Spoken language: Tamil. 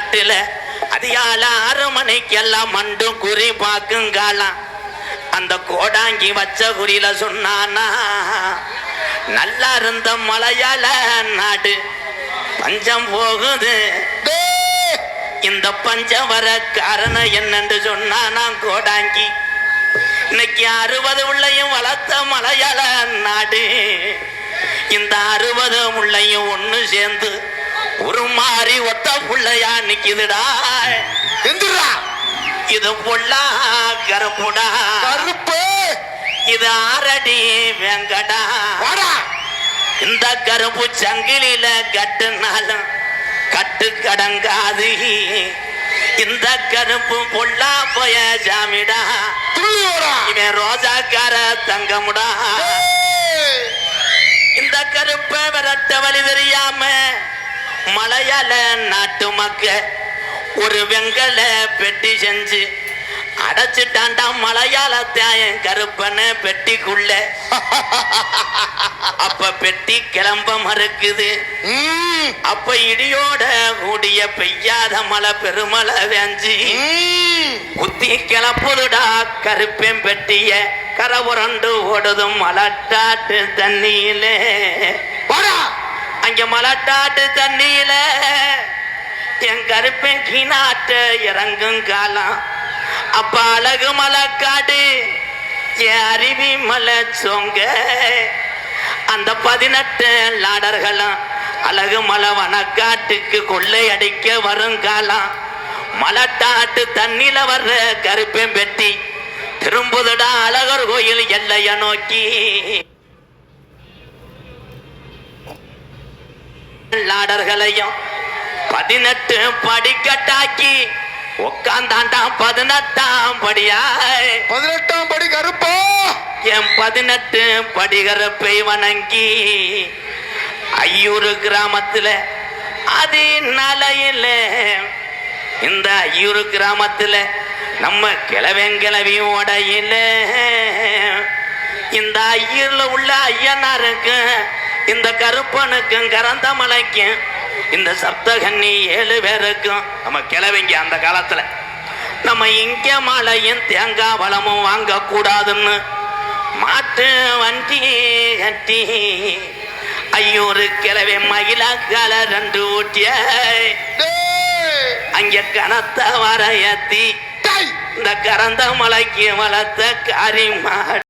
காட்டுல அதிகால 6 மணிக்கெல்லாம் மண்டும் குறி பாக்குங்காலாம். அந்த கோடாங்கி வச்ச குறியில சொன்னானா, நல்லா இருந்த மலையாள நாடு பஞ்சம் போகுது. இந்த பஞ்சம் வர காரணம் என்னன்னு சொன்னானா கோடாங்கி. இன்னைக்கு 60 உள்ளையும் வளர்த்த மலையாள நாடு இந்த 60 உள்ளையும் ஒண்ணு சேர்ந்து ஒரு மாறி ஒத்த புள்ளையா நிக்குதுடா. இது பொல்லா கருப்புடா, கருப்பு இது ஆரடி வெங்கடா. இந்த கருப்பு சங்கிலில கட்டுனாலும் கட்டு கடங்காது. இந்த கருப்பு பொல்லா போய ஜாமிடா, இவன் ரோஜாக்கார தங்கமுடா. இந்த கருப்ப விரட்ட வழி தெரியாம மலையாள நாட்டு மக்க ஒரு வெங்கல பெட்டி செஞ்சு அடைச்சிட்டாண்டா மலையாளத்தாயன் கருப்பன பெட்டிக்குள்ள. அப்ப பெட்டி கிளம்ப மறுக்குது. அப்ப இடியோட கூடிய பெய்யாத மழை பெருமழை வேஞ்சி குத்தி கிளப்புதுடா கருப்பேன் பெட்டிய. கரை புரண்டு ஓடுதும் மலட்டாட்டு தண்ணியில. அங்க மலட்டாட்டு தண்ணியில என் கருப்பேன் கீனாட்டு இறங்கும் காலம். அப்ப அழகு மலைக்காடு என் அருவி மலை சொங்க. அந்த 18 லாடர்களும் அழகு மலை வனக்காட்டுக்கு கொள்ளை அடிக்க வருங்காலம். மலட்டாட்டு தண்ணில வர்ற கருப்பேன் பெட்டி திரும்புதுடா அழகர் கோயில் எல்லைய நோக்கி. லாடர்களையும் 18 படிக்கட்டாக்கி உட்காந்தாண்டா 18ஆம் படியா. 18ஆம் படி கருப்பா என் 18 படி கருப்பை வணங்கி ஐயூர் கிராமத்துல அது நலையில. இந்த ஐயூர் கிராமத்துல நம்ம கிழவி ஓடையில இந்த ஐயூர்ல உள்ள ஐயனாருக்கு இந்த கருப்பனுக்கும் கரந்த மலைக்கும் இந்த சப்தகன்னி 7 பேருக்கும் நம்ம கிளவிங்க. அந்த காலத்துல நம்ம இங்க மலையும் தேங்காய் வளமும் வாங்க கூடாதுன்னு மாட்டு வண்டி கட்டி ஐயூரு கிளவி மயிலாக்கால 2 ஊட்டிய அங்க கனத்த வரையத்தி இந்த கரந்த மலைக்கு வளர்த்த காரிமா.